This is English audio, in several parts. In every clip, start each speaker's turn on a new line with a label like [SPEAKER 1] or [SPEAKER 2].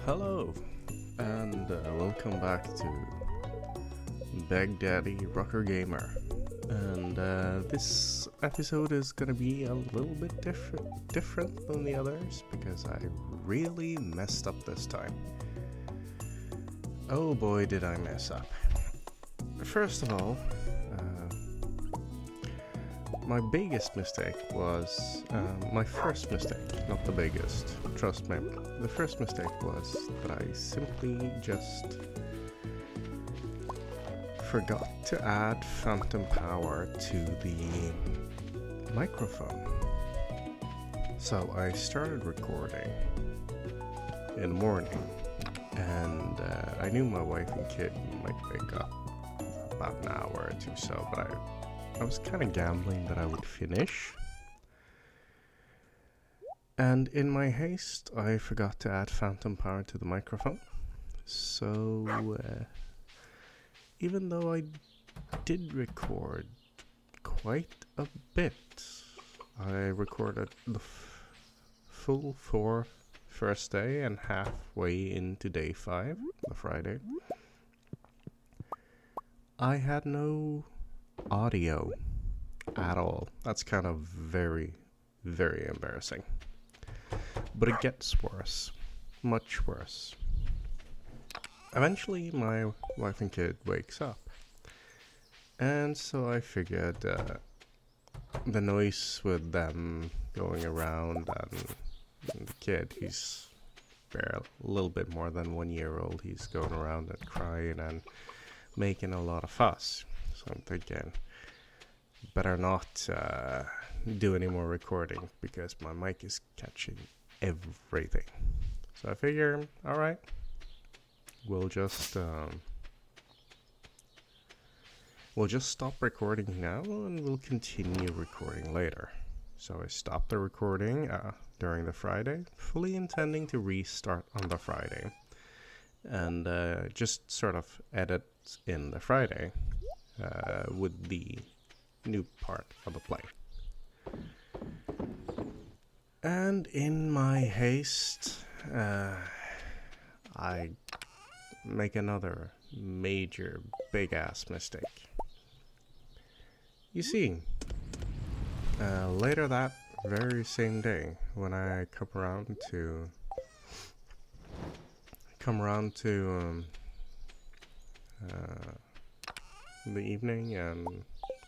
[SPEAKER 1] Hello, and welcome back to Big Daddy Rocker Gamer. And this episode is gonna be a little bit different than the others because I really messed up this time. Oh boy, did I mess up. First of all, my biggest mistake was my first mistake, not the biggest, trust me. The first mistake was that I simply just forgot to add phantom power to the microphone. So I started recording in the morning, and I knew my wife and kid might wake up about an hour or two so, but I was kind of gambling that I would finish. And in my haste, I forgot to add phantom power to the microphone. So, even though I did record quite a bit, I recorded the full 4 first day and halfway into day 5, the Friday. I had no audio at all. That's kind of very, very embarrassing. But it gets worse. Much worse. Eventually, my wife and kid wakes up. And so I figured the noise with them going around and the kid, he's a little bit more than 1 year old. He's going around and crying and making a lot of fuss. So I'm thinking, better not do any more recording because my mic is catching everything. So I figure, alright, we'll just stop recording now and we'll continue recording later. So I stopped the recording during the Friday, fully intending to restart on the Friday and just sort of edit in the Friday with the new part of the play. And in my haste, I make another major big ass mistake. You see, later that very same day, when I come around to the evening and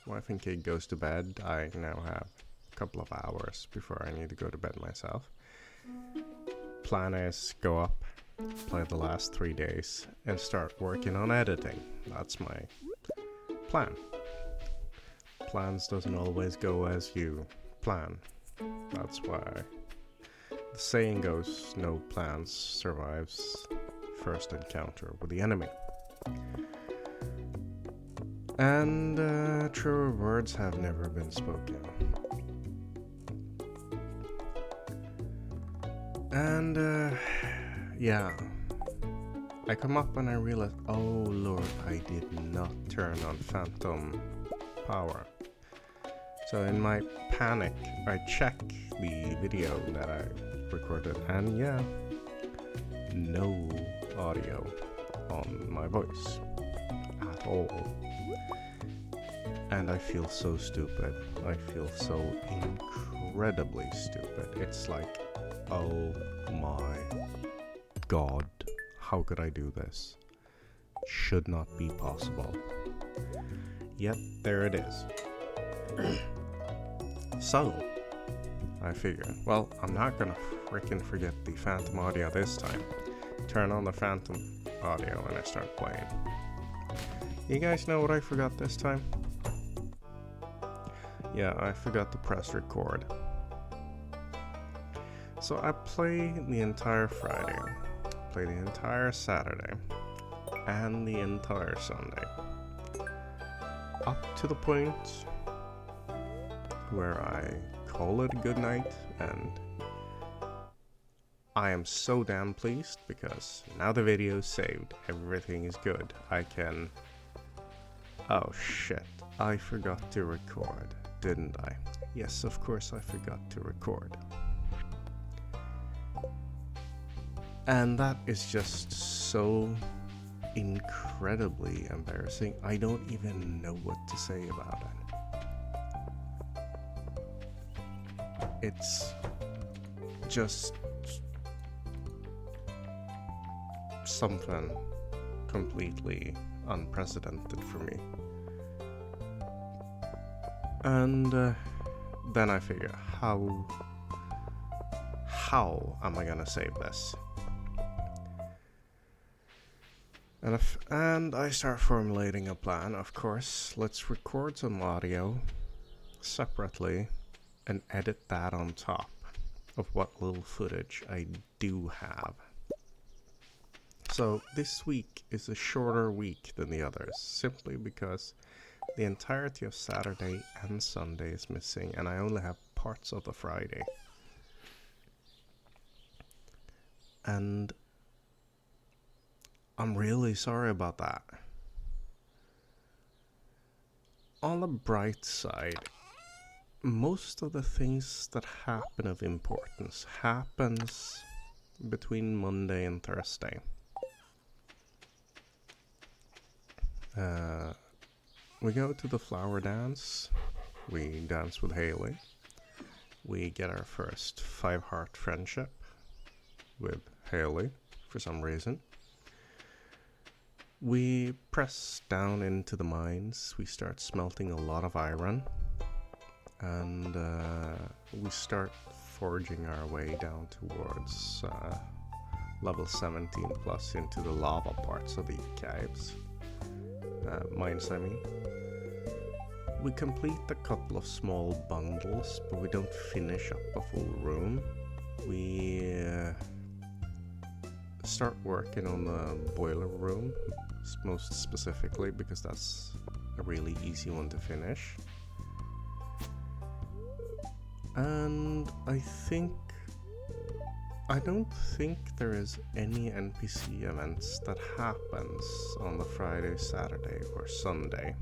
[SPEAKER 1] wife and kid goes to bed, I now have a couple of hours before I need to go to bed myself. Plan is go up, play the last 3 days, and start working on editing. That's my plan. Plans doesn't always go as you plan. That's why the saying goes, no plans survives first encounter with the enemy. And truer words have never been spoken. And yeah, I come up and I realize, oh lord, I did not turn on phantom power. So in my panic, I check the video that I recorded, and yeah, no audio on my voice at all. And I feel so stupid. I feel so incredibly stupid. It's like, oh my god, how could I do this? Should not be possible. Yet, there it is. So, I figure, well, I'm not gonna frickin' forget the phantom audio this time. Turn on the phantom audio and I start playing. You guys know what I forgot this time? Yeah, I forgot to press record. So I play the entire Friday, play the entire Saturday, and the entire Sunday. Up to the point where I call it a good night, and I am so damn pleased because now the video's saved, everything is good. I can... Oh shit, I forgot to record, didn't I? Yes, of course I forgot to record. And that is just so incredibly embarrassing. I don't even know what to say about it. It's just something completely unprecedented for me. And then I figure, how am I gonna save this? And I start formulating a plan. Of course, let's record some audio separately and edit that on top of what little footage I do have. So this week is a shorter week than the others, simply because the entirety of Saturday and Sunday is missing, and I only have parts of the Friday. And I'm really sorry about that. On the bright side, most of the things that happen of importance happens between Monday and Thursday. We go to the flower dance. We dance with Haley. We get our first 5-heart friendship with Haley for some reason. We press down into the mines. We start smelting a lot of iron. And we start forging our way down towards level 17 plus into the lava parts of the caves. Mines, I mean. We complete a couple of small bundles, but we don't finish up a full room. We start working on the boiler room, most specifically, because that's a really easy one to finish. And I don't think there is any NPC events that happens on the Friday, Saturday, or Sunday.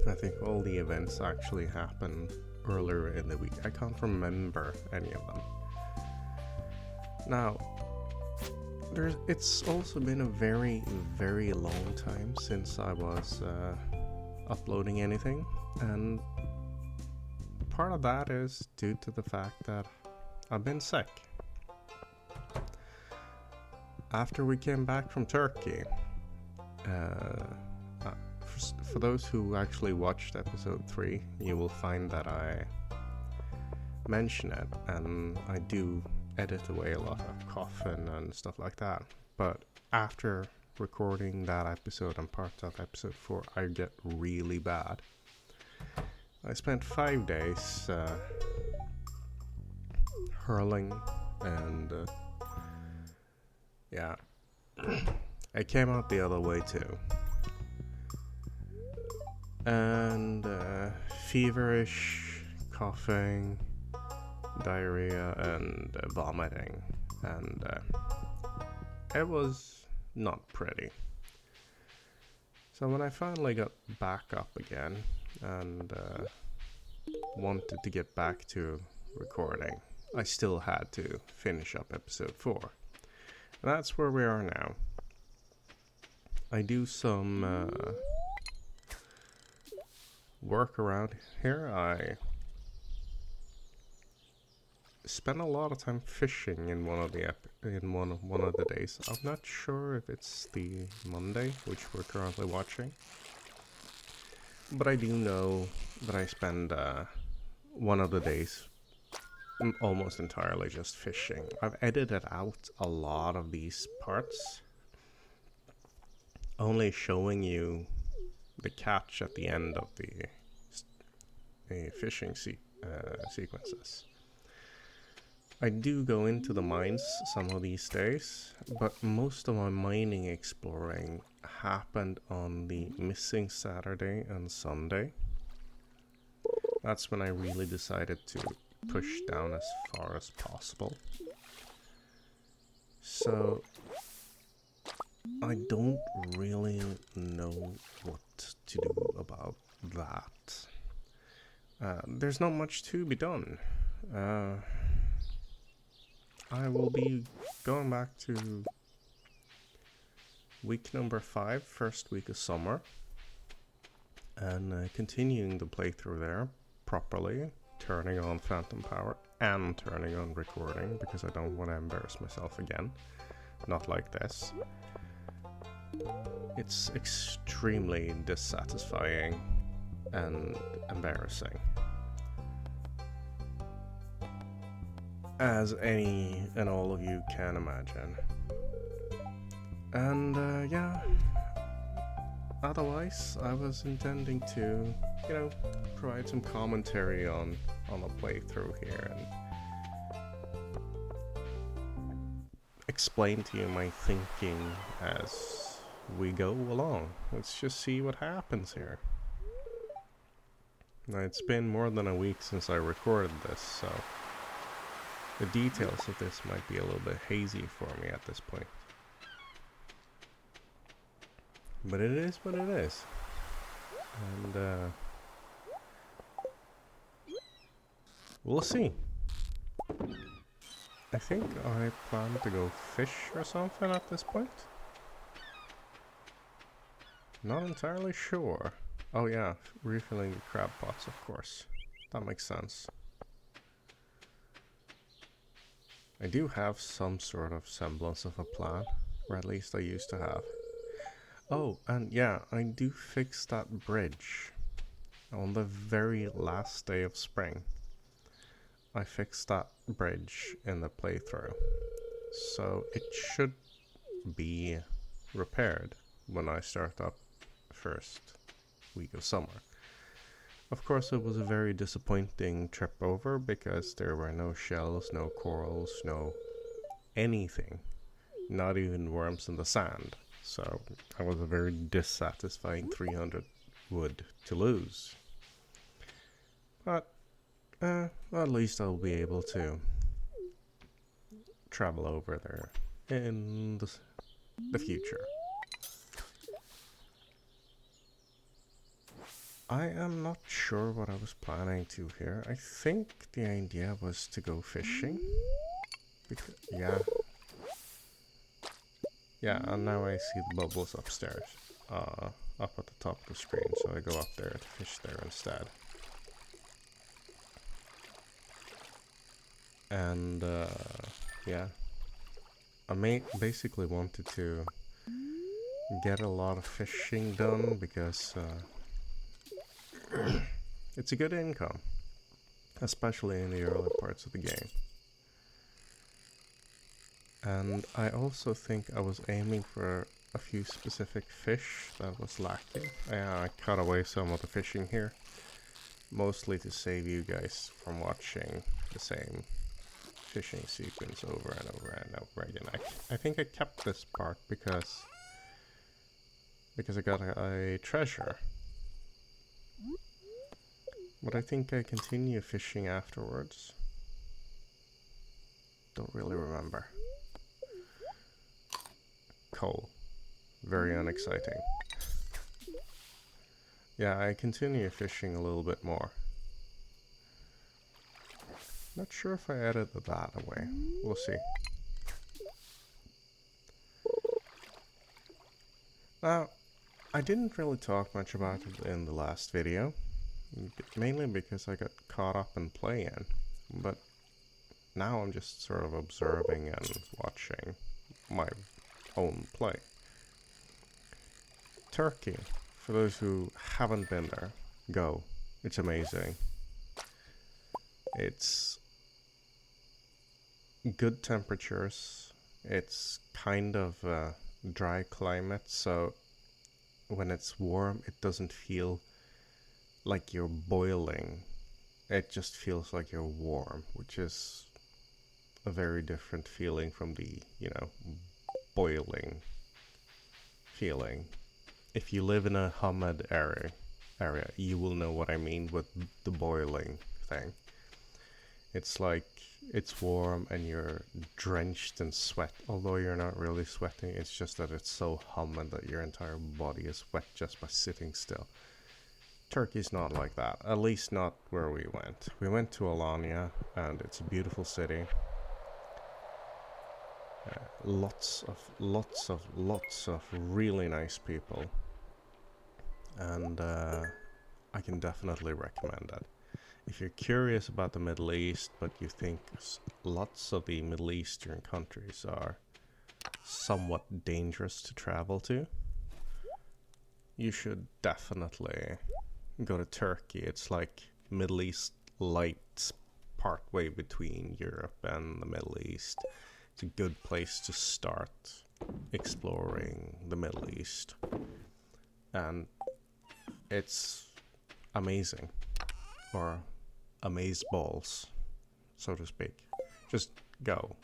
[SPEAKER 1] I think all the events actually happen earlier in the week. I can't remember any of them. Now, it's also been a very, very long time since I was uploading anything, and part of that is due to the fact that I've been sick. After we came back from Turkey, for those who actually watched episode 3, you will find that I mention it, and I do edit away a lot of coughing and stuff like that. But after recording that episode and part of episode 4, I get really bad. I spent 5 days hurling, and yeah, I came out the other way too. And feverish, coughing, diarrhea, and vomiting, and it was not pretty. So when I finally got back up again and wanted to get back to recording, I still had to finish up episode 4. And that's where we are now. I do some work around here. I spent a lot of time fishing in one of the days. I'm not sure if it's the Monday, which we're currently watching, but I do know that I spend one of the days almost entirely just fishing. I've edited out a lot of these parts, only showing you the catch at the end of the fishing sequences. I do go into the mines some of these days, but most of my mining exploring happened on the missing Saturday and Sunday. That's when I really decided to push down as far as possible. So I don't really know what to do about that. There's not much to be done. I will be going back to week number 5, first week of summer, and continuing the playthrough there properly, turning on phantom power and turning on recording because I don't want to embarrass myself again. Not like this. It's extremely dissatisfying and embarrassing, as any and all of you can imagine. And yeah, otherwise I was intending to, provide some commentary on the playthrough here and explain to you my thinking as we go along. Let's just see what happens here. Now, it's been more than a week since I recorded this, so the details of this might be a little bit hazy for me at this point. But it is what it is. And we'll see. I think I plan to go fish or something at this point. Not entirely sure. Oh yeah, refilling the crab pots, of course. That makes sense. I do have some sort of semblance of a plan, or at least I used to have. Oh, and yeah, I do fix that bridge on the very last day of spring. I fixed that bridge in the playthrough, so it should be repaired when I start up first week of summer. Of course, it was a very disappointing trip over because there were no shells, no corals, no anything, not even worms in the sand. So that was a very dissatisfying 300 wood to lose. But at least I'll be able to travel over there in the future. I am not sure what I was planning to here. I think the idea was to go fishing. Yeah, and now I see the bubbles upstairs, up at the top of the screen, so I go up there to fish there instead. And yeah, I basically wanted to get a lot of fishing done because it's a good income, especially in the early parts of the game. And I also think I was aiming for a few specific fish that was lacking. I cut away some of the fishing here, mostly to save you guys from watching the same fishing sequence over and over and over again. I think I kept this part because I got a treasure. But I think I continue fishing afterwards. Don't really remember. Coal. Very unexciting. Yeah, I continue fishing a little bit more. Not sure if I edited that away. We'll see. Now, I didn't really talk much about it in the last video, mainly because I got caught up in playing, but now I'm just sort of observing and watching my own play. Turkey, for those who haven't been there, go. It's amazing. It's good temperatures. It's kind of a dry climate, so when it's warm, it doesn't feel like you're boiling. It just feels like you're warm, which is a very different feeling from the, boiling feeling. If you live in a humid area, you will know what I mean with the boiling thing. It's like it's warm and you're drenched in sweat, although you're not really sweating. It's just that it's so humid that your entire body is wet just by sitting still. Turkey's not like that, at least not where we went. We went to Alanya, and it's a beautiful city. Lots of really nice people, and I can definitely recommend that. If you're curious about the Middle East, but you think lots of the Middle Eastern countries are somewhat dangerous to travel to, you should definitely go to Turkey. It's like Middle East light, partway between Europe and the Middle East. It's a good place to start exploring the Middle East. And it's amazing. Or amazeballs, so to speak. Just go.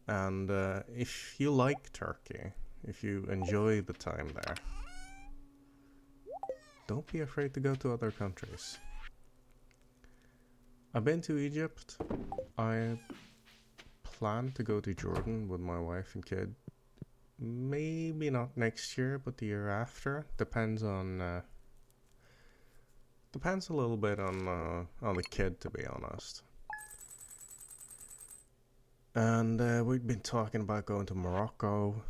[SPEAKER 1] And if you like Turkey, if you enjoy the time there, don't be afraid to go to other countries. I've been to Egypt. I plan to go to Jordan with my wife and kid. Maybe not next year, but the year after. Depends a little bit on the kid, to be honest. And we've been talking about going to Morocco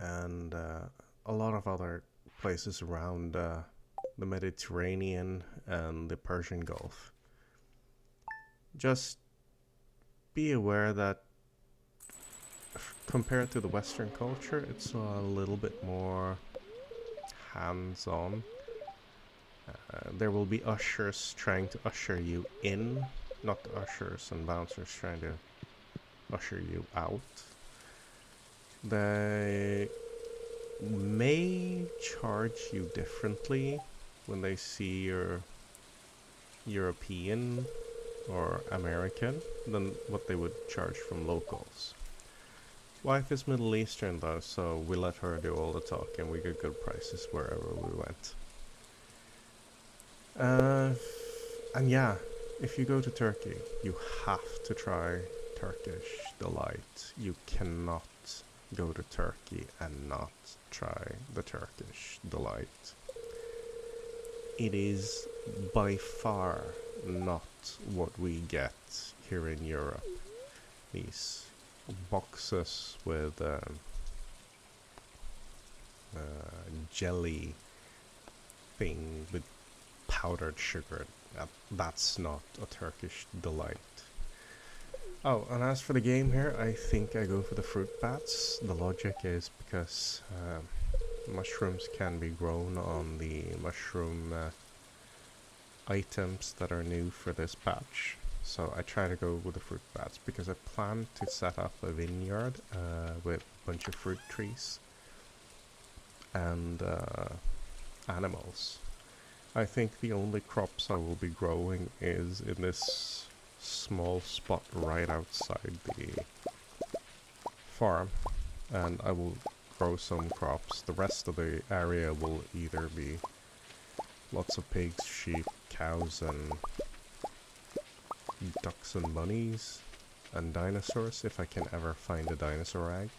[SPEAKER 1] and a lot of other places around the Mediterranean and the Persian Gulf. Just be aware that compared to the Western culture, it's a little bit more hands-on. There will be ushers trying to usher you in, not ushers and bouncers trying to usher you out. They may charge you differently when they see you're European or American than what they would charge from locals. Wife is Middle Eastern though, so we let her do all the talking. We get good prices wherever we went. And yeah, if you go to Turkey, you have to try Turkish delight. You cannot go to Turkey and not try the Turkish delight. It is by far not what we get here in Europe. These boxes with jelly thing with powdered sugar. That's not a Turkish delight. Oh, and as for the game here, I think I go for the fruit bats. The logic is because mushrooms can be grown on the mushroom items that are new for this patch. So I try to go with the fruit bats because I plan to set up a vineyard with a bunch of fruit trees and animals. I think the only crops I will be growing is in this small spot right outside the farm, and I will grow some crops. The rest of the area will either be lots of pigs, sheep, cows, and ducks and bunnies, and dinosaurs, if I can ever find a dinosaur egg.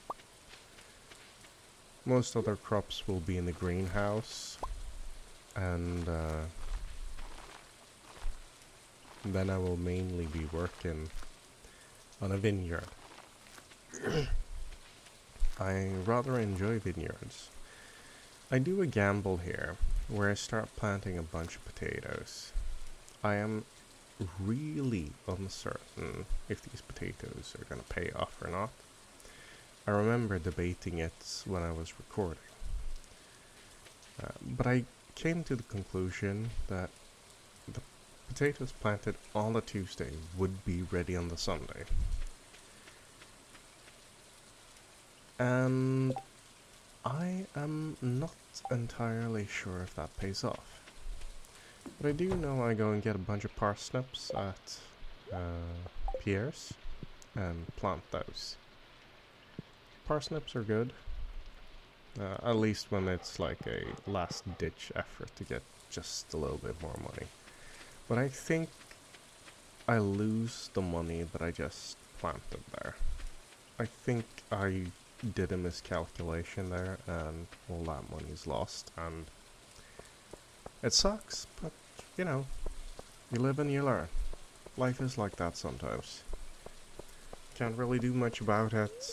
[SPEAKER 1] Most other crops will be in the greenhouse, and then I will mainly be working on a vineyard. I rather enjoy vineyards. I do a gamble here, where I start planting a bunch of potatoes. I am really uncertain if these potatoes are going to pay off or not. I remember debating it when I was recording. But I came to the conclusion that the potatoes planted on the Tuesday would be ready on the Sunday. And I am not entirely sure if that pays off. But I do know I go and get a bunch of parsnips at Pierre's and plant those. Parsnips are good. At least when it's like a last ditch effort to get just a little bit more money. But I think I lose the money that I just planted there. I think I did a miscalculation there and all that money's lost, and it sucks, but you know, you live and you learn. Life is like that sometimes. Can't really do much about it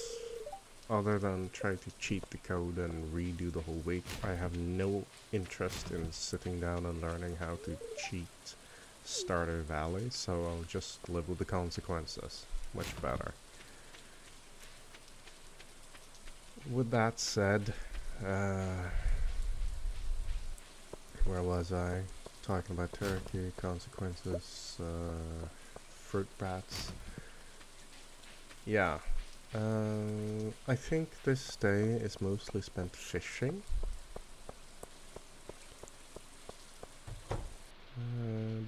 [SPEAKER 1] other than try to cheat the code and redo the whole week. I have no interest in sitting down and learning how to cheat Stardew Valley, so I'll just live with the consequences. Much better. With that said, where was I? Talking about turkey, consequences, fruit bats. Yeah. I think this day is mostly spent fishing.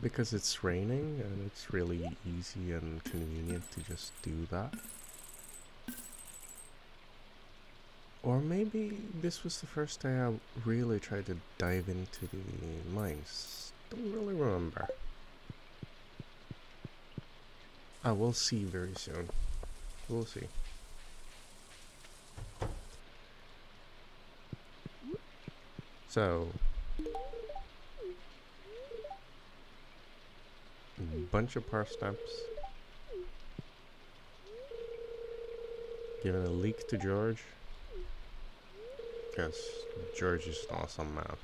[SPEAKER 1] Because it's raining and it's really easy and convenient to just do that. Or maybe this was the first day I really tried to dive into the mines. Don't really remember. We'll see very soon. We'll see. So, bunch of parsnips. Giving a leak to George. Because George is an awesome man.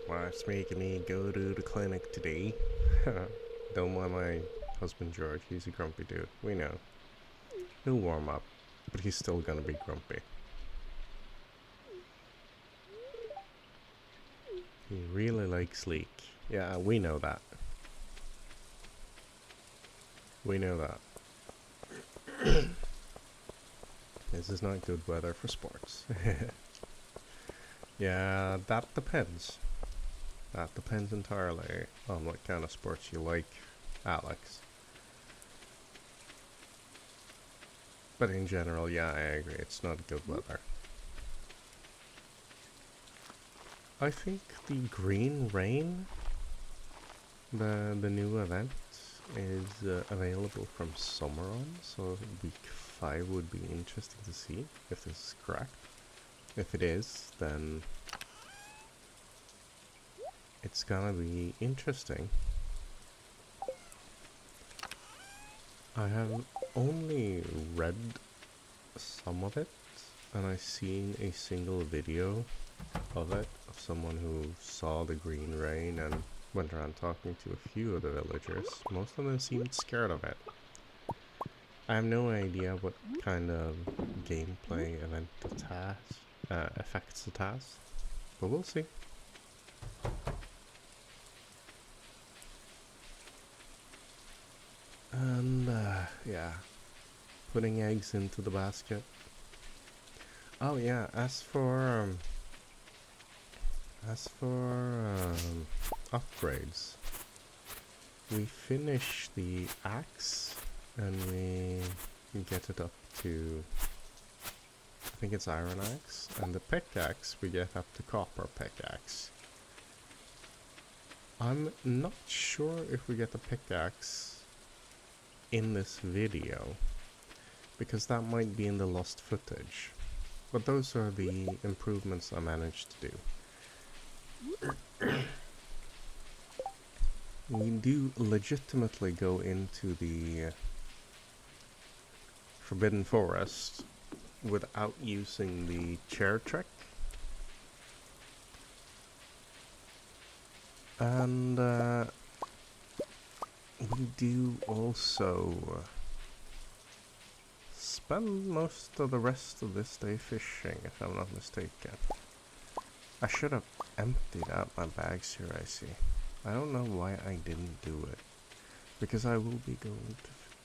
[SPEAKER 1] Wife's making me go to the clinic today. Don't mind my husband George, he's a grumpy dude. We know. He'll warm up, but he's still gonna be grumpy. He really likes leek. Yeah, we know that. We know that. This is not good weather for sports. Yeah, that depends. That depends entirely on what kind of sports you like, Alex. But in general, yeah, I agree, it's not good weather. I think the Green Rain, the new event, is available from summer on, so week 5 would be interesting to see if this is correct. If it is, then it's gonna be interesting. I have only read some of it, and I've seen a single video of it, of someone who saw the Green Rain and went around talking to a few of the villagers. Most of them seemed scared of it. I have no idea what kind of gameplay event it has, effects it has, but we'll see. And yeah, putting eggs into the basket. Oh yeah, as for upgrades, we finish the axe and we get it up to, I think it's iron axe, and the pickaxe we get up to copper pickaxe. I'm not sure if we get the pickaxe in this video, because that might be in the lost footage. But those are the improvements I managed to do. We do legitimately go into the Forbidden Forest without using the chair trick. And we do also spend most of the rest of this day fishing, if I'm not mistaken. I should have emptied out my bags here, I see. I don't know why I didn't do it, because I will be going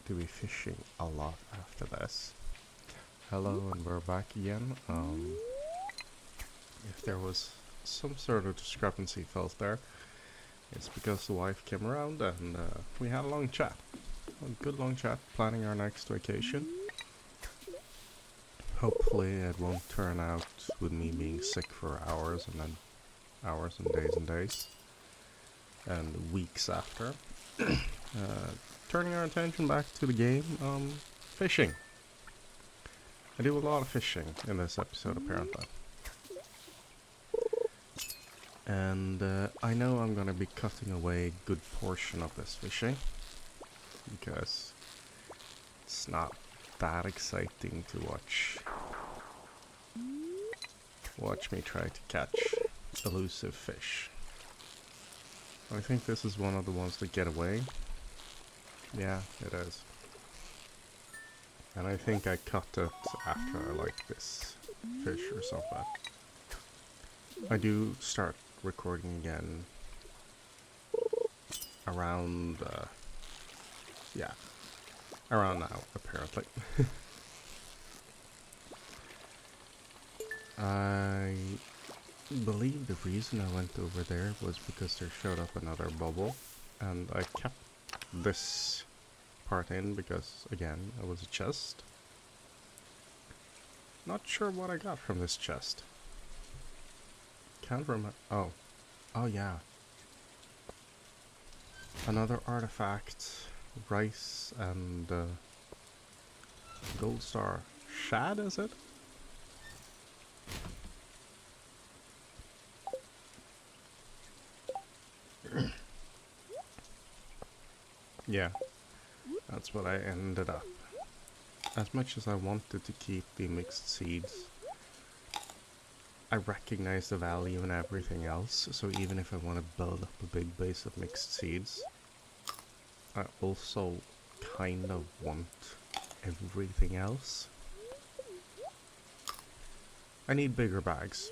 [SPEAKER 1] to be fishing a lot after this. Hello, and we're back again. If there was some sort of discrepancy felt there, it's because the wife came around and we had a long chat. A good long chat, planning our next vacation. Hopefully it won't turn out with me being sick for hours and then hours and days and weeks after. Turning our attention back to the game, fishing. I do a lot of fishing in this episode, apparently. And I know I'm gonna be cutting away a good portion of this fishing, because it's not that exciting to watch me try to catch elusive fish. I think this is one of the ones that get away. Yeah, it is. And I think I cut it after I like this fish or something. I do start recording again around, yeah, around now, apparently. I believe the reason I went over there was because there showed up another bubble, and I kept this part in because, again, it was a chest. Not sure what I got from this chest. Can't remember. Oh yeah. Another artifact, rice and gold star. Shad, is it? Yeah, that's what I ended up. As much as I wanted to keep the mixed seeds, I recognize the value in everything else, so even if I want to build up a big base of mixed seeds, I also kind of want everything else. I need bigger bags.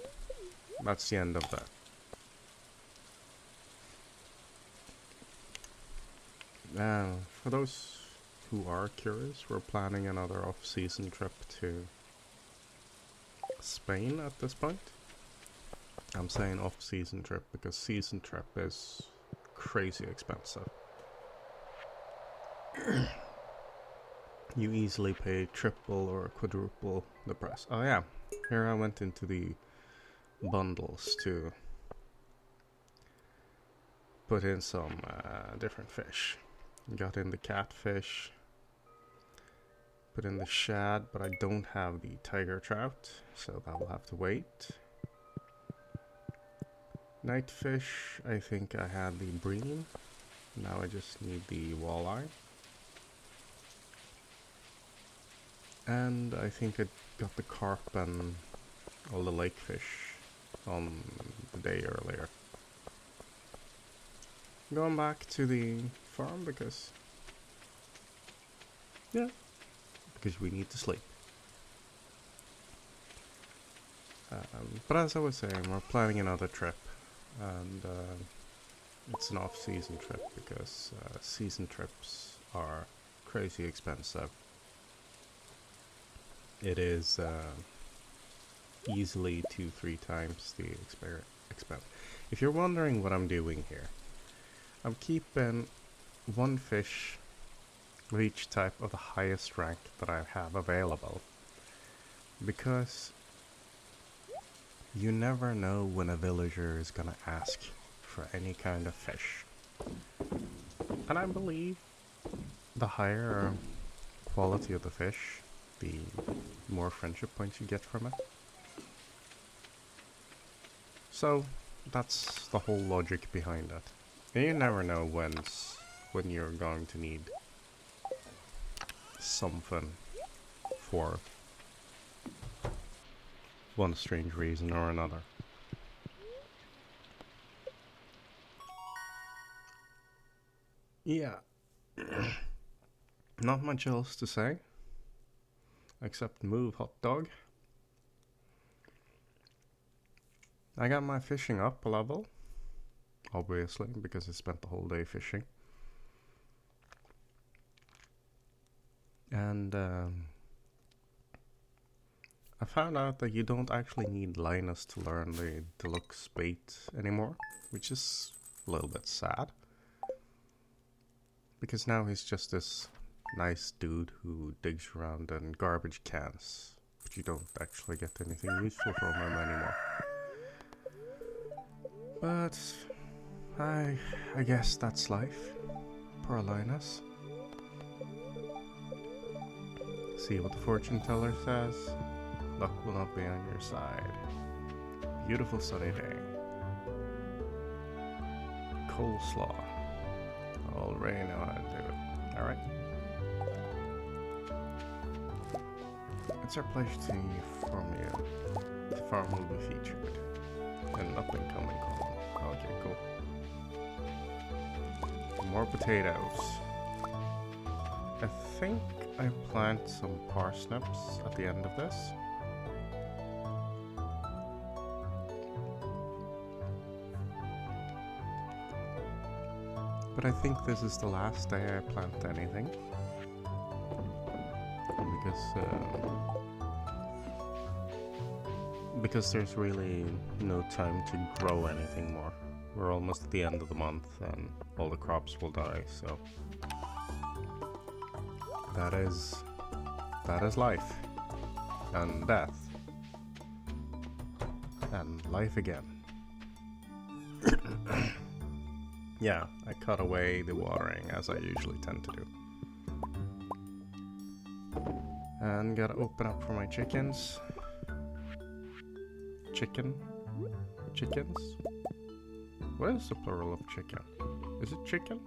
[SPEAKER 1] That's the end of that. For those who are curious, we're planning another off-season trip to Spain at this point. I'm saying off-season trip because season trip is crazy expensive. You easily pay triple or quadruple the price. Oh yeah, here I went into the bundles to put in some different fish. Got in the catfish, put in the shad, but I don't have the tiger trout, so that will have to wait. Nightfish, I think I had the bream. Now I just need the walleye. And I think I got the carp and all the lake fish on the day earlier. Going back to the farm because we need to sleep. But as I was saying, we're planning another trip, and it's an off-season trip because season trips are crazy expensive. It is easily 2-3 times the expense. If you're wondering what I'm doing here, I'm keeping one fish of each type of the highest rank that I have available, because you never know when a villager is gonna ask for any kind of fish. And I believe the higher quality of the fish, the more friendship points you get from it. So that's the whole logic behind it. And you never know when you're going to need something for one strange reason or another. Yeah. Not much else to say. Except move, hot dog. I got my fishing up a level. Obviously, because I spent the whole day fishing. And I found out that you don't actually need Linus to learn the deluxe bait anymore, which is a little bit sad. Because now he's just this nice dude who digs around in garbage cans, but you don't actually get anything useful from him anymore. But I guess that's life. Poor Linus. See what the fortune teller says. Luck will not be on your side. Beautiful sunny day. coleslaw. I already know how to do it. Alright. It's our pleasure to inform you the farm will be featured in an up-and-coming column. Okay, cool. More potatoes. I think I plant some parsnips at the end of this. But I think this is the last day I plant anything. Because there's really no time to grow anything more. We're almost at the end of the month and all the crops will die, so that is life and death and life again. Yeah, I cut away the watering as I usually tend to do. And gotta open up for my chickens. Chickens? What is the plural of chicken? Is it chicken?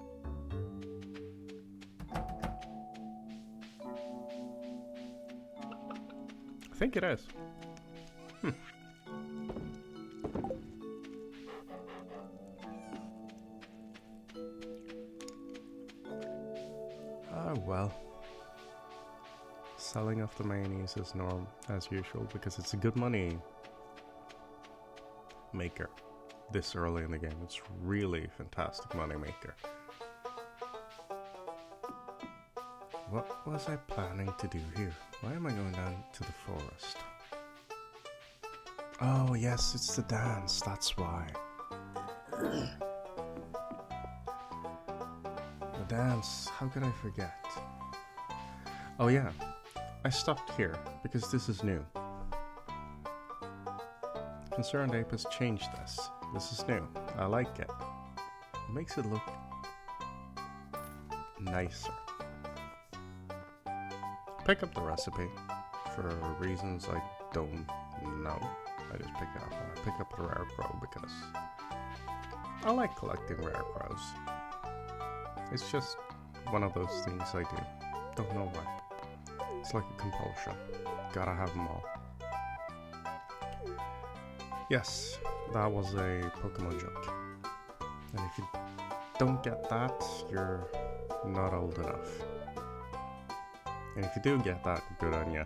[SPEAKER 1] I think it is. Oh well. Selling off the mayonnaise is as usual because it's a good money maker this early in the game. It's really fantastic money maker. What was I planning to do here? Why am I going down to the forest? Oh yes, it's the dance, that's why. The dance, how could I forget? Oh yeah, I stopped here because this is new. Concerned Ape has changed this. This is new. I like it. It makes it look nicer. Pick up the recipe for reasons I don't know. I just pick it up. I pick up the rare crow because I like collecting rare crows. It's just one of those things I do. Don't know why. It's like a compulsion. Gotta have them all. Yes, that was a Pokemon joke. And if you don't get that, you're not old enough. And if you do get that, good on you.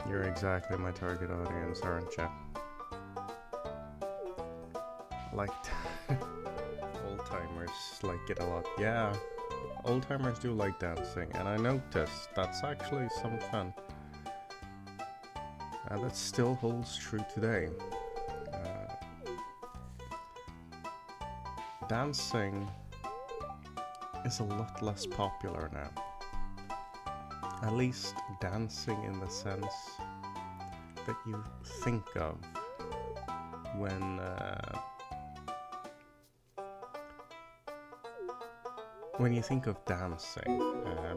[SPEAKER 1] You're exactly my target audience, aren't you? Liked. Old-timers like it a lot. Yeah, old-timers do like dancing, and I noticed that's actually some fun. That still holds true today. Dancing is a lot less popular now. At least dancing in the sense that you think of when you think of dancing,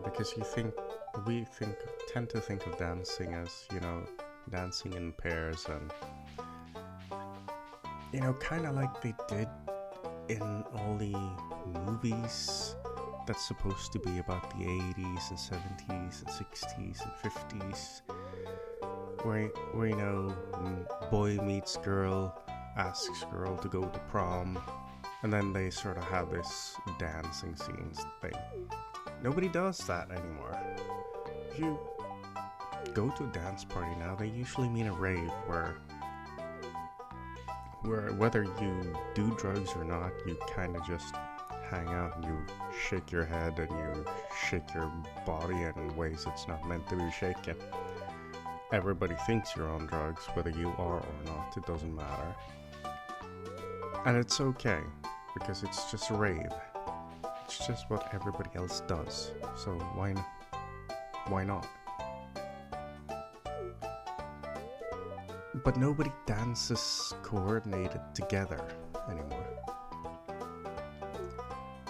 [SPEAKER 1] because we tend to think of dancing as, you know, dancing in pairs and, you know, kind of like they did in all the movies that's supposed to be about the 80s and 70s and 60s and 50s, where you know, boy meets girl, asks girl to go to prom, and then they sort of have this dancing scenes thing. Nobody does that anymore. If you go to a dance party now, they usually mean a rave where whether you do drugs or not, you kind of just hang out and you shake your head and you shake your body in ways it's not meant to be shaken. Everybody thinks you're on drugs, whether you are or not, it doesn't matter. And it's okay, because it's just a rave. It's just what everybody else does, so why not? But nobody dances coordinated together anymore.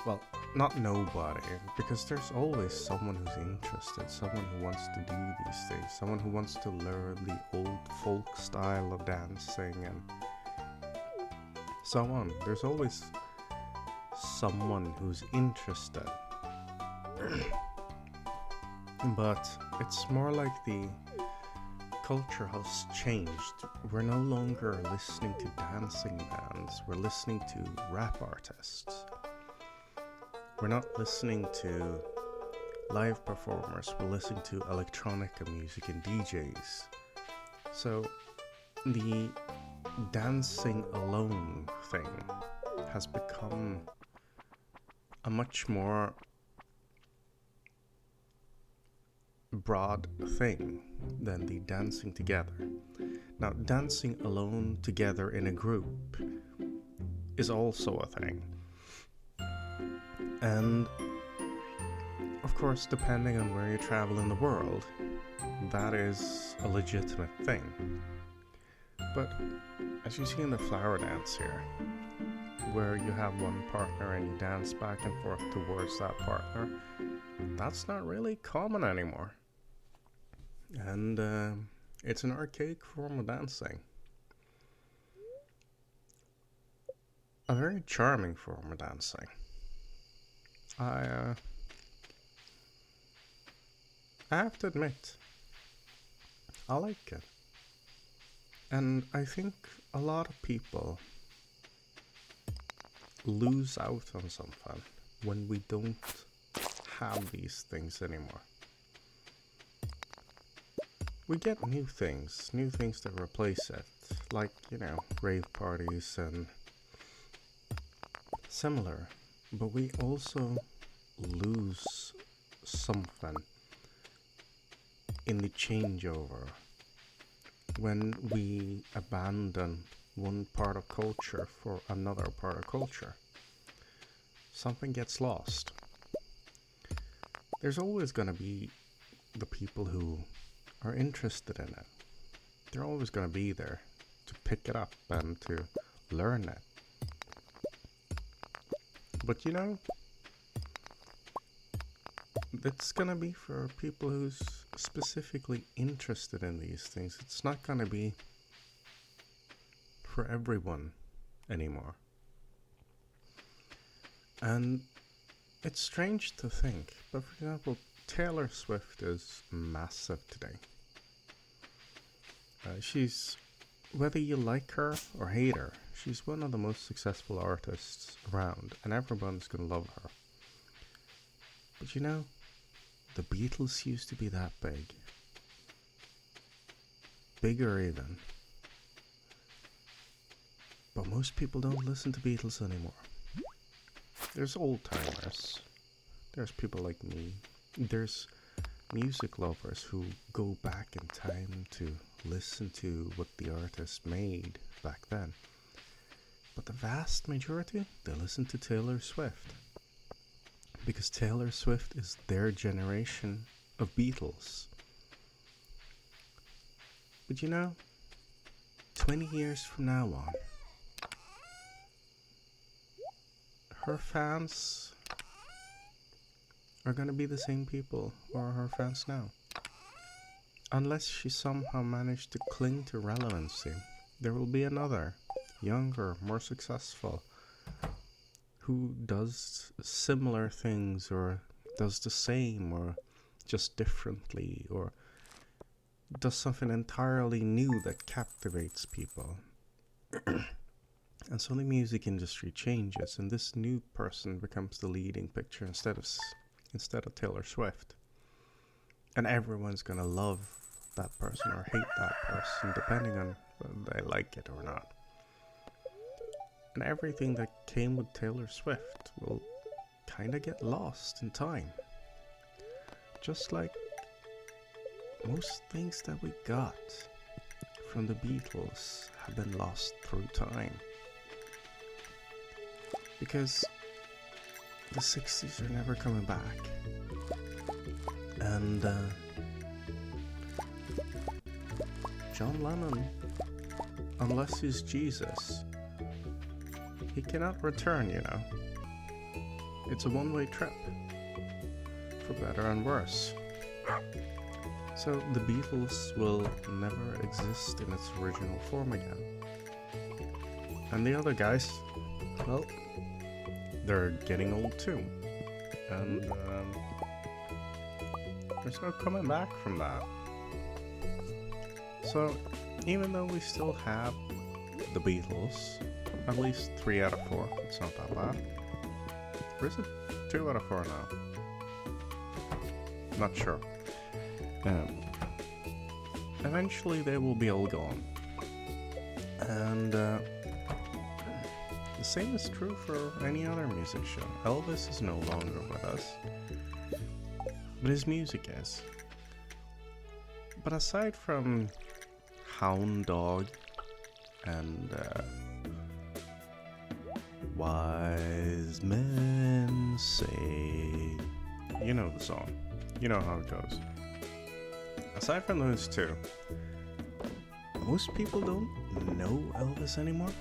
[SPEAKER 1] Well, not nobody, because there's always someone who's interested, someone who wants to do these things, someone who wants to learn the old folk style of dancing and so on. There's always someone who's interested. But it's more like the culture has changed. We're no longer listening to dancing bands, we're listening to rap artists. We're not listening to live performers, we're listening to electronica music and DJs. So the dancing alone thing has become a much more broad thing than the dancing together. Now, dancing alone together in a group is also a thing. And of course, depending on where you travel in the world, that is a legitimate thing. But as you see in the flower dance here, where you have one partner and you dance back and forth towards that partner, that's not really common anymore. And it's an archaic form of dancing. A very charming form of dancing. I have to admit, I like it. And I think a lot of people lose out on something when we don't have these things anymore. We get new things that replace it, like, rave parties and similar, but we also lose something in the changeover when we abandon one part of culture for another part of culture. Something gets lost. There's always going to be the people who are interested in it. They're always going to be there to pick it up and to learn it. But it's going to be for people who's specifically interested in these things. It's not going to be for everyone anymore. And it's strange to think, but for example, Taylor Swift is massive today. She's, whether you like her or hate her, she's one of the most successful artists around, and everyone's gonna love her. But the Beatles used to be that big. Bigger even. But most people don't listen to Beatles anymore. There's old timers. There's people like me. There's music lovers who go back in time to listen to what the artist made back then. But the vast majority, they listen to Taylor Swift. Because Taylor Swift is their generation of Beatles. But 20 years from now on, her fans are going to be the same people who are her fans now. Unless she somehow managed to cling to relevancy, there will be another, younger, more successful, who does similar things or does the same or just differently or does something entirely new that captivates people. And so the music industry changes and this new person becomes the leading picture instead of Taylor Swift. And everyone's gonna love that person or hate that person depending on whether they like it or not. And everything that came with Taylor Swift will kind of get lost in time. Just like most things that we got from the Beatles have been lost through time. Because the 60s are never coming back. And John Lennon, unless he's Jesus, he cannot return, It's a one-way trip, for better and worse. So the Beatles will never exist in its original form again. And the other guys, well, they're getting old too. And there's no coming back from that. So, even though we still have the Beatles, at least 3 out of 4, it's not that bad. Or is it 2 out of 4 now? Not sure. Eventually they will be all gone. And the same is true for any other musician. Elvis is no longer with us, but his music is. But aside from Hound Dog and Wise Men Say, you know the song, you know how it goes. Aside from those two, most people don't know Elvis anymore.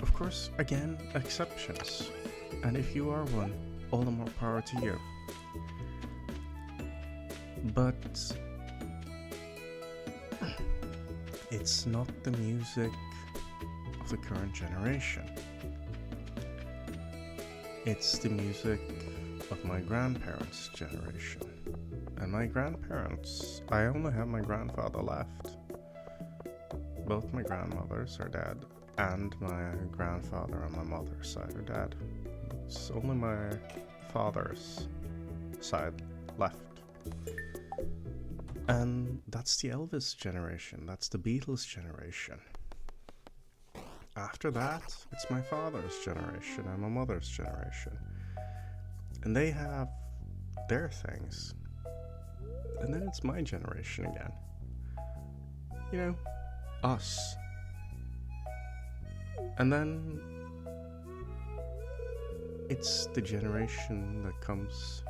[SPEAKER 1] Of course, again, exceptions. And if you are one, all the more power to you. But it's not the music of the current generation. It's the music of my grandparents' generation. And my grandparents, I only have my grandfather left. Both my grandmothers are dead, and my grandfather on my mother's side are dead. It's only my father's side left. And that's the Elvis generation, that's the Beatles generation. After that, it's my father's generation and my mother's generation. And they have their things. And then it's my generation again. You know, us. And then it's the generation that comes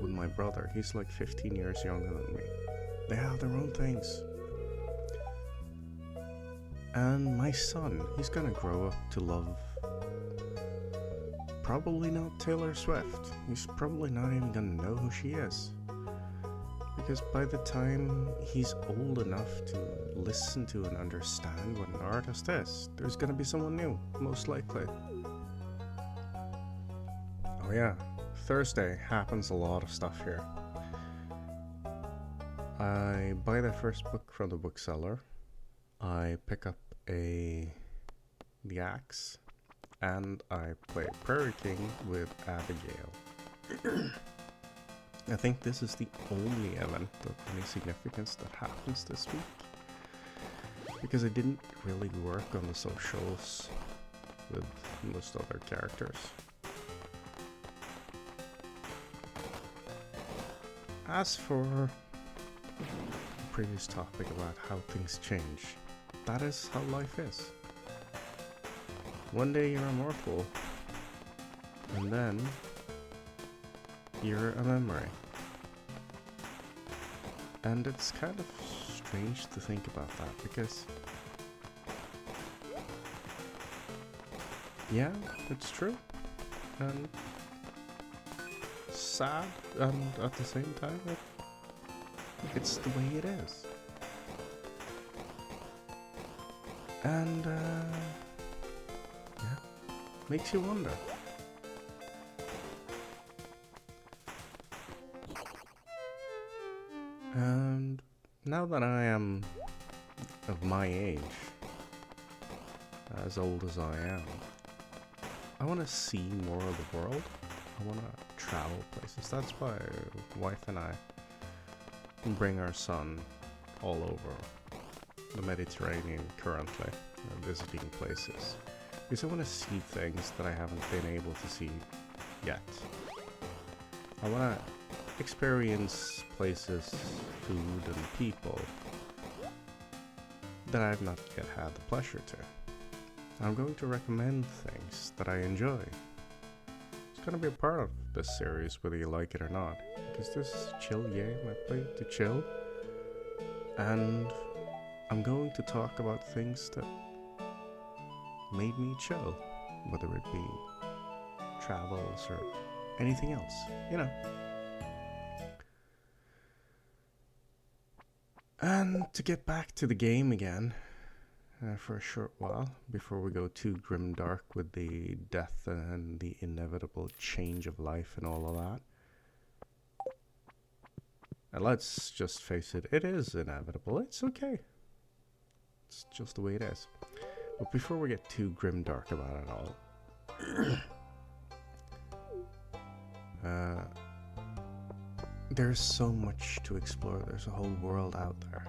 [SPEAKER 1] with my brother. He's like 15 years younger than me. They have their own things. And my son, he's gonna grow up to love probably not Taylor Swift. He's probably not even gonna know who she is. Because by the time he's old enough to listen to and understand what an artist is, there's gonna be someone new, most likely. Oh yeah, Thursday happens a lot of stuff here. I buy the first book from the bookseller. I pick up the axe, and I play Prairie King with Abigail. I think this is the only event of any significance that happens this week, because I didn't really work on the socials with most other characters. As for the previous topic about how things change, that is how life is. One day you're immortal, and then you're a memory. And it's kind of strange to think about that, because yeah, it's true, and sad, and at the same time it's the way it is. And yeah, makes you wonder. And now that I am of my age, as old as I am, I want to see more of the world. I want to travel places. That's why wife and I bring our son all over the Mediterranean currently, visiting places. Because I want to see things that I haven't been able to see yet. I want to experience places, food, and people that I've not yet had the pleasure to. I'm going to recommend things that I enjoy. It's going to be a part of this series, whether you like it or not, because this is a chill game I play to chill, and I'm going to talk about things that made me chill, whether it be travels or anything else, you know. And to get back to the game again, for a short while before we go too grimdark with the death and the inevitable change of life and all of that. And let's just face it, it is inevitable. It's okay. It's just the way it is. But before we get too grimdark about it all, there's so much to explore. There's a whole world out there.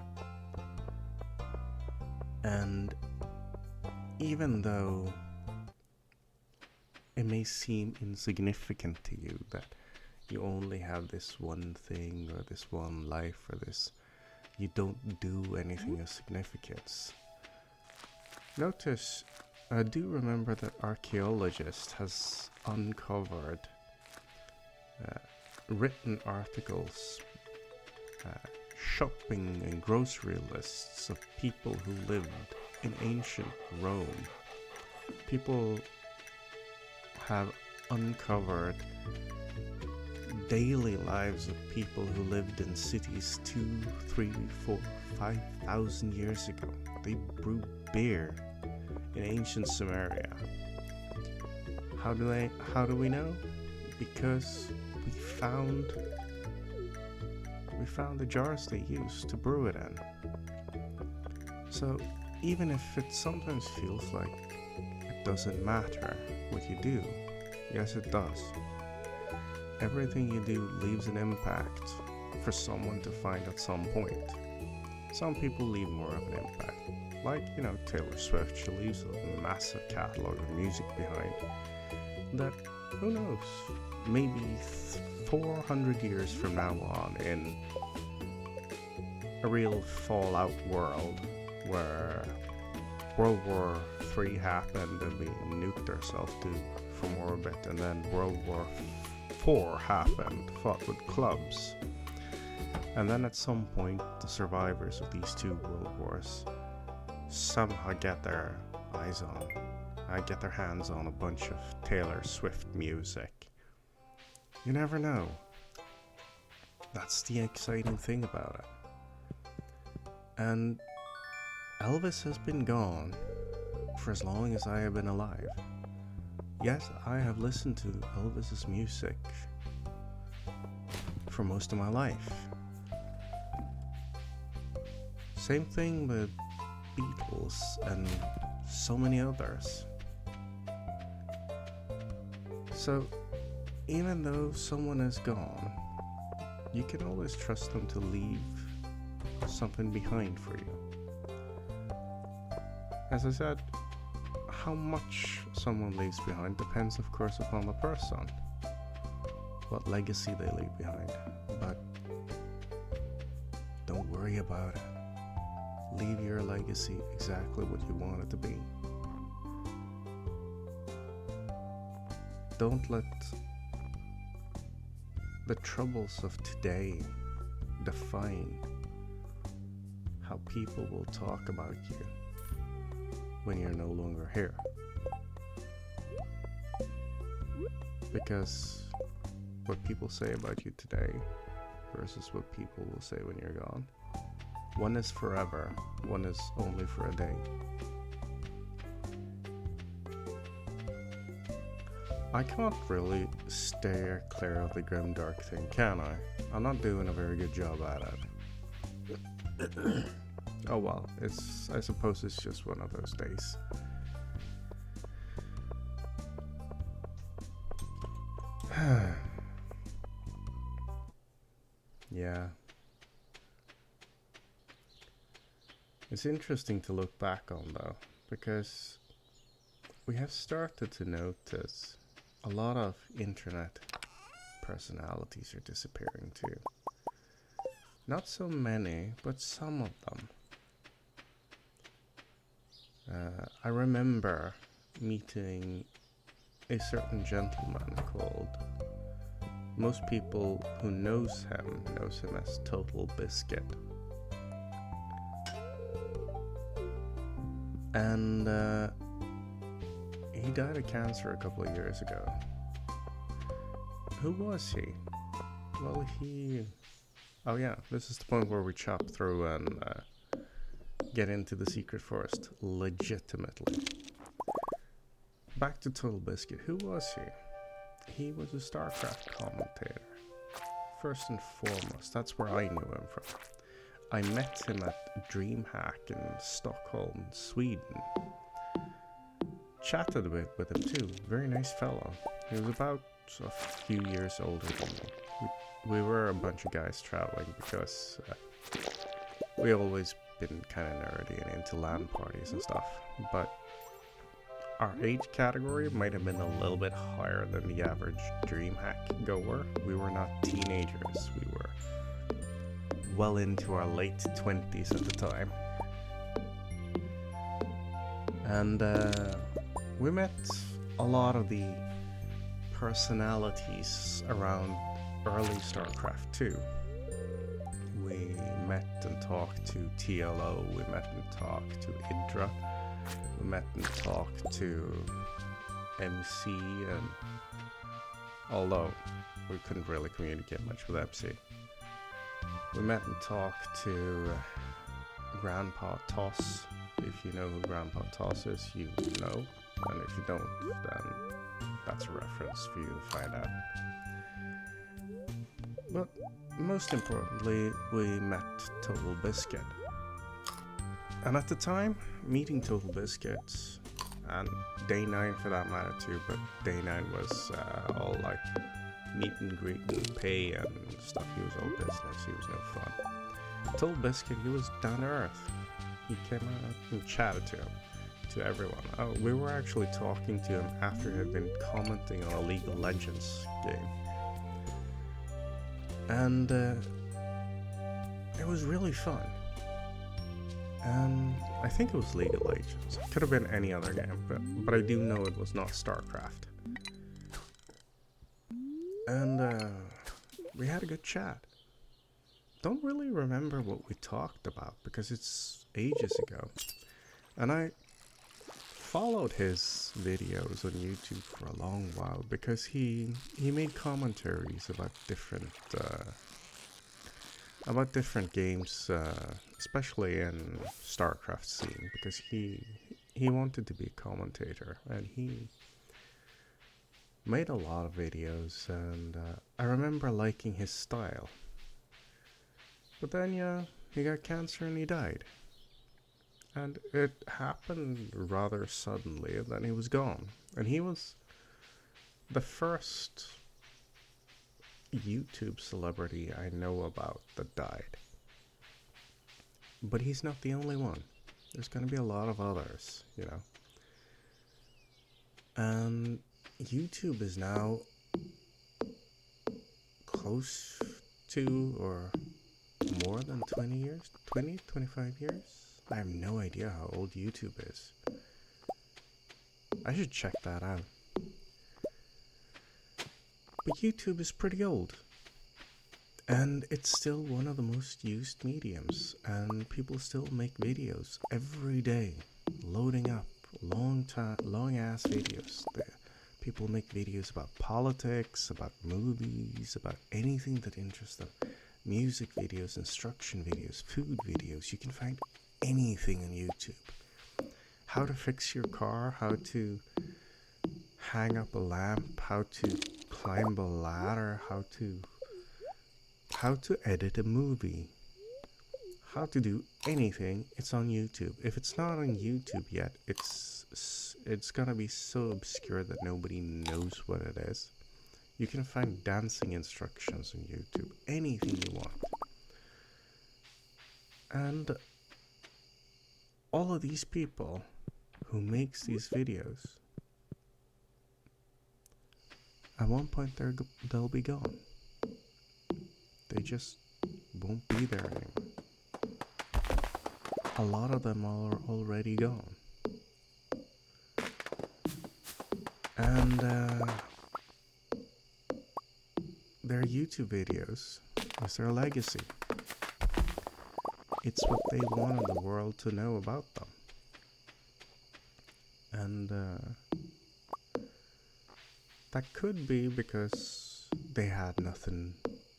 [SPEAKER 1] And even though it may seem insignificant to you that you only have this one thing or this one life or this, you don't do anything of significance. Notice, I do remember that archaeologist has uncovered written articles, shopping and grocery lists of people who lived in ancient Rome. People have uncovered daily lives of people who lived in cities 2, 3, 4, 5,000 years ago. They brewed beer in ancient Samaria. How do we know? Because we found the jars they used to brew it in. So even if it sometimes feels like it doesn't matter what you do, yes it does. Everything you do leaves an impact for someone to find at some point. Some people leave more of an impact. Like, Taylor Swift, she leaves a massive catalog of music behind that, who knows, maybe 400 years from now on, in a real fallout world where World War III happened and we nuked ourselves from orbit, and then World War IV happened, fought with clubs. And then at some point, the survivors of these two world wars somehow get their hands on a bunch of Taylor Swift music. You never know. That's the exciting thing about it. And Elvis has been gone for as long as I have been alive. Yes, I have listened to Elvis's music for most of my life. Same thing with Beatles and so many others. So even though someone is gone, you can always trust them to leave something behind for you. As I said, how much someone leaves behind depends, of course, upon the person, what legacy they leave behind. But don't worry about it. Leave your legacy exactly what you want it to be. Don't let the troubles of today define how people will talk about you when you're no longer here. Because what people say about you today versus what people will say when you're gone, one is forever, one is only for a day. I can't really steer clear of the grimdark thing, can I? I'm not doing a very good job at it. Oh well, I suppose it's just one of those days. Yeah. It's interesting to look back on though, because we have started to notice a lot of internet personalities are disappearing too. Not so many, but some of them. I remember meeting a certain gentleman called, most people who knows him as Total Biscuit. And he died of cancer a couple of years ago. Who was he? Well, oh yeah, this is the point where we chop through and get into the secret forest legitimately. Back to Total Biscuit. Who was he? He was a StarCraft commentator. First and foremost, that's where I knew him from. I met him at DreamHack in Stockholm, Sweden. Chatted with him too. Very nice fellow. He was about a few years older than me. We were a bunch of guys traveling because we always been kind of nerdy and into LAN parties and stuff. But our age category might have been a little bit higher than the average DreamHack goer. We were not teenagers. We were well into our late 20s at the time. And we met a lot of the personalities around early StarCraft 2. We met and talked to TLO, we met and talked to Idra, we met and talked to MC, and although we couldn't really communicate much with MC. We met and talked to Grandpa Toss. If you know who Grandpa Toss is, you know. And if you don't, then that's a reference for you to find out. But most importantly, we met Total Biscuit. And at the time, meeting Total Biscuit, and Day 9 for that matter too, but Day 9 was all like meet and greet and pay and stuff. He was all business, he was no fun. Total Biscuit, he was down to earth. He came out and chatted to everyone. Oh, we were actually talking to him after he had been commenting on a League of Legends game. And it was really fun. And I think it was League of Legends. It could have been any other game, but I do know it was not StarCraft. And we had a good chat. Don't really remember what we talked about because it's ages ago. And I followed his videos on YouTube for a long while because he made commentaries about different games, especially in StarCraft scene, because he wanted to be a commentator, and he made a lot of videos, and I remember liking his style. But then, yeah, he got cancer and he died. And it happened rather suddenly, and then he was gone. And he was the first YouTube celebrity I know about that died. But he's not the only one. There's gonna be a lot of others, you know. And YouTube is now close to or more than 20 years? 20, 25 years? I have no idea how old YouTube is. I should check that out. But YouTube is pretty old. And it's still one of the most used mediums. And people still make videos every day. Loading up long ass videos. People make videos about politics, about movies, about anything that interests them. Music videos, instruction videos, food videos. You can find anything on YouTube. How to fix your car, how to hang up a lamp, how to climb a ladder, how to edit a movie, how to do anything. It's on YouTube. If it's not on YouTube yet, it's gonna be so obscure that nobody knows what it is. You can find dancing instructions on YouTube, anything you want. And all of these people who makes these videos, at one point they'll be gone. They just won't be there anymore. A lot of them are already gone. And their YouTube videos is their legacy. It's what they wanted the world to know about them. And that could be because they had nothing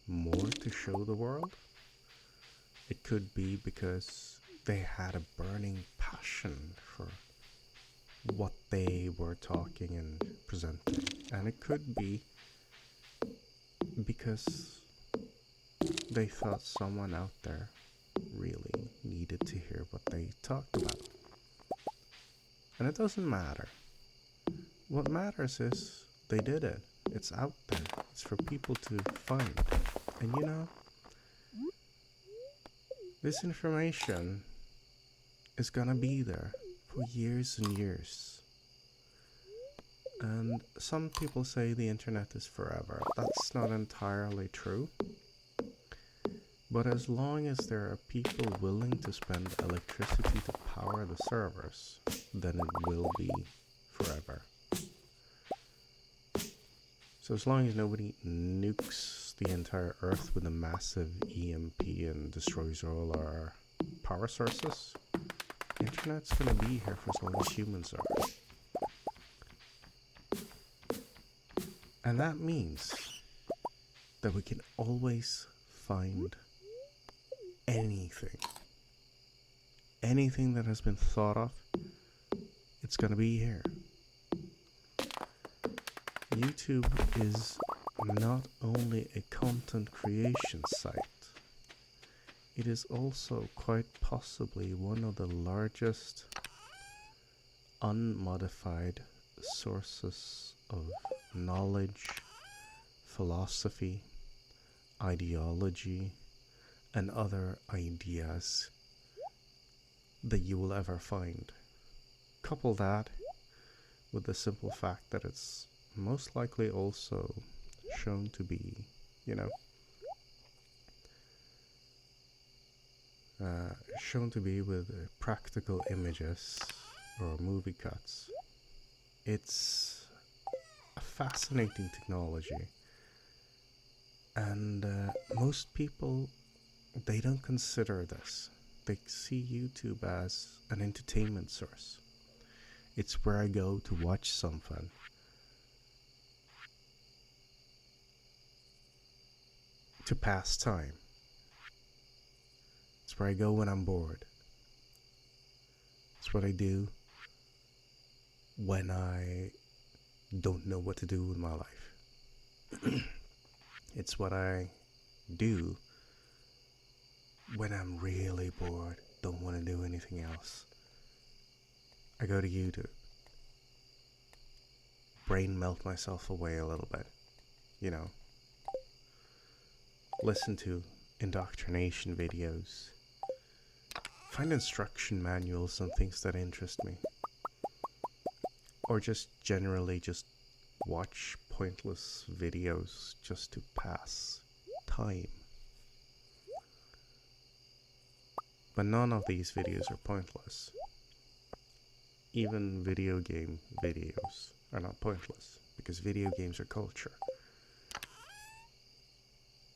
[SPEAKER 1] more to show the world. It could be because they had a burning passion for what they were talking and presenting. And it could be because they thought someone out there really needed to hear what they talked about. And it doesn't matter. What matters is they did it. It's out there. It's for people to find. And you know, this information is gonna be there for years and years. And some people say the internet is forever. That's not entirely true. But as long as there are people willing to spend electricity to power the servers, then it will be forever. So as long as nobody nukes the entire Earth with a massive EMP and destroys all our power sources, the internet's gonna be here for as long as humans are. And that means that we can always find anything. Anything that has been thought of, it's gonna be here. YouTube is not only a content creation site, it is also quite possibly one of the largest unmodified sources of knowledge, philosophy, ideology, and other ideas that you will ever find. Couple that with the simple fact that it's most likely also shown to be, shown to be with practical images or movie cuts. It's a fascinating technology, and most people, they don't consider this. They see YouTube as an entertainment source. It's where I go to watch something. To pass time. It's where I go when I'm bored. It's what I do when I don't know what to do with my life. It's what I do when I'm really bored, don't want to do anything else. I go to YouTube. Brain melt myself away a little bit. Listen to indoctrination videos. Find instruction manuals on things that interest me. Or just generally just watch pointless videos just to pass time. But none of these videos are pointless. Even video game videos are not pointless, because video games are culture.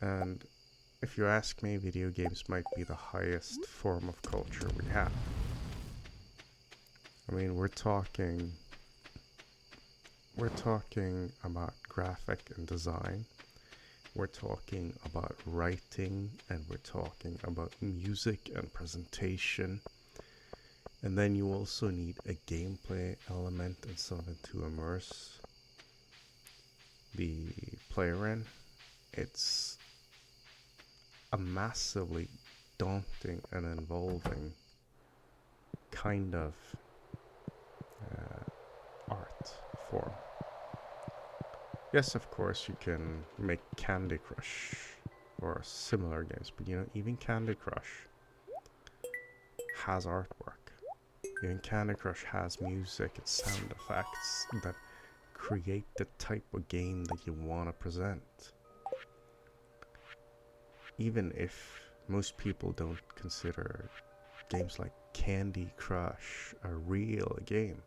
[SPEAKER 1] And if you ask me, video games might be the highest form of culture we have. I mean, we're talking about graphic and design. We're talking about writing, and we're talking about music and presentation. And then you also need a gameplay element and something to immerse the player in. It's a massively daunting and involving kind of art form. Yes, of course, you can make Candy Crush or similar games, but even Candy Crush has artwork. Even Candy Crush has music and sound effects that create the type of game that you want to present. Even if most people don't consider games like Candy Crush a real game,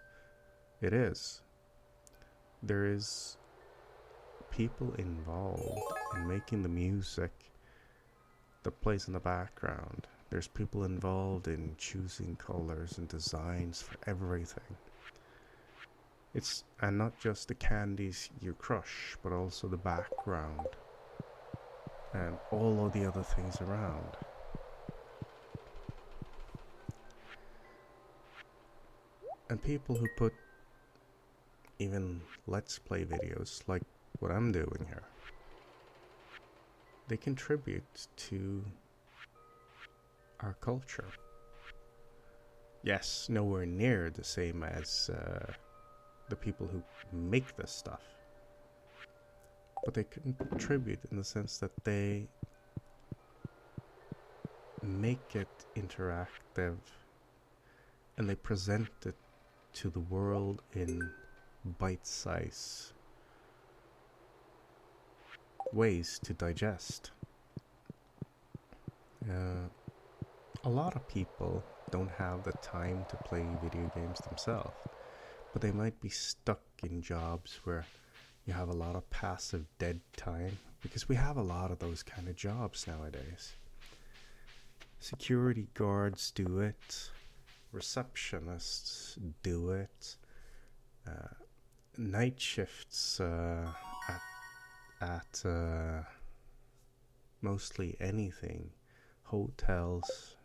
[SPEAKER 1] it is. There is people involved in making the music that plays in the background. There's people involved in choosing colors and designs for everything. And not just the candies you crush, but also the background and all of the other things around. And people who put even let's play videos like what I'm doing here, they contribute to our culture. Yes, nowhere near the same as the people who make this stuff, but they contribute in the sense that they make it interactive and they present it to the world in bite-sized ways to digest. A lot of people don't have the time to play video games themselves, but they might be stuck in jobs where you have a lot of passive dead time, because we have a lot of those kind of jobs nowadays. Security guards do it, receptionists do it, night shifts at mostly anything, hotels,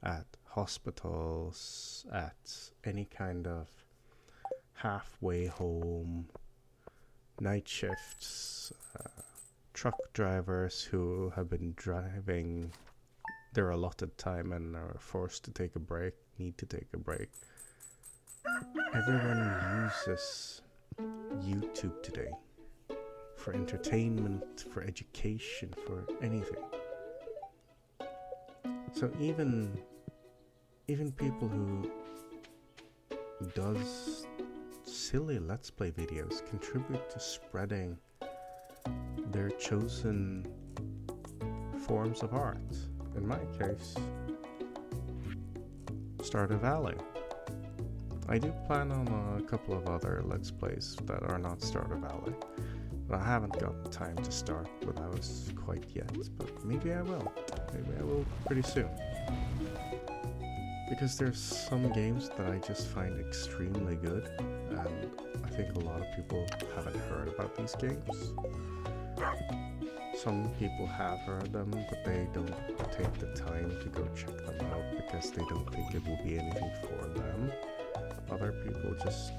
[SPEAKER 1] at hospitals, at any kind of halfway home, night shifts, truck drivers who have been driving their allotted time and are forced to take a break, need to take a break. Everyone uses YouTube today for entertainment, for education, for anything. So even people who does silly let's play videos contribute to spreading their chosen forms of art. In my case, Stardew Valley. I do plan on a couple of other let's plays that are not Stardew Valley, but I haven't gotten time to start with those quite yet, but maybe I will. Maybe I will pretty soon. Because there's some games that I just find extremely good, and I think a lot of people haven't heard about these games. Some people have heard them, but they don't take the time to go check them out because they don't think it will be anything for them. Other people just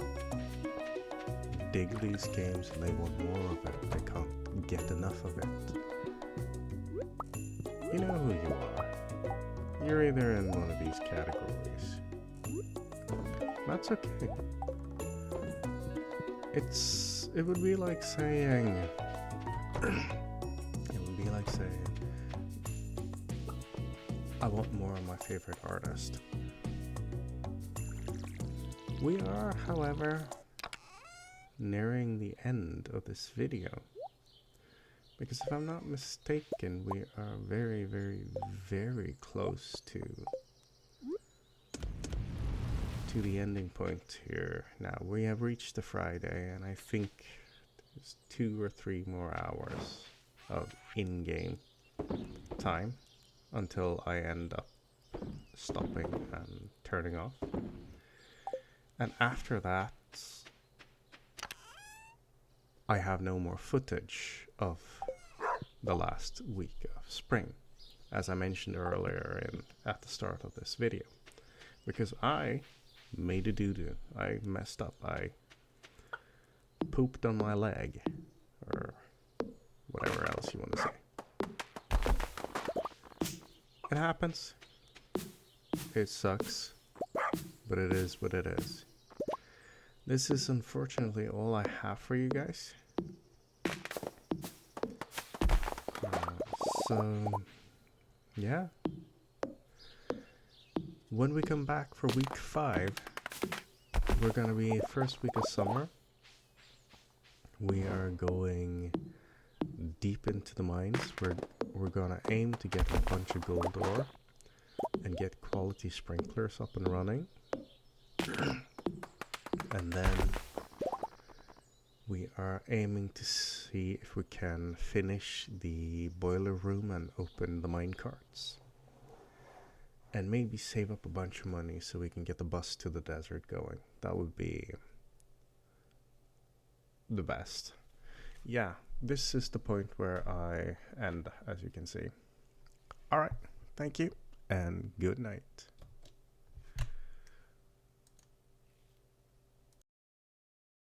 [SPEAKER 1] dig these games and they want more of it. They can't get enough of it. You know who you are. You're either in one of these categories. That's okay. It would be like saying I want more of my favorite artist. We are, however, nearing the end of this video. Because if I'm not mistaken, we are very, very, very close to the ending point here. Now, we have reached the Friday, and I think there's 2 or 3 more hours of in-game time until I end up stopping and turning off. And after that, I have no more footage of the last week of spring, as I mentioned earlier at the start of this video, because I made a doo-doo. I messed up. I pooped on my leg, or whatever else you want to say. It happens. It sucks, but it is what it is. This is unfortunately all I have for you guys. So, yeah. When we come back for week 5, we're gonna be first week of summer. We are going deep into the mines. We're gonna aim to get a bunch of gold ore and get quality sprinklers up and running. And then we are aiming to see if we can finish the boiler room and open the mine carts. And maybe save up a bunch of money so we can get the bus to the desert going. That would be the best. Yeah, this is the point where I end, as you can see. Alright, thank you, and good night.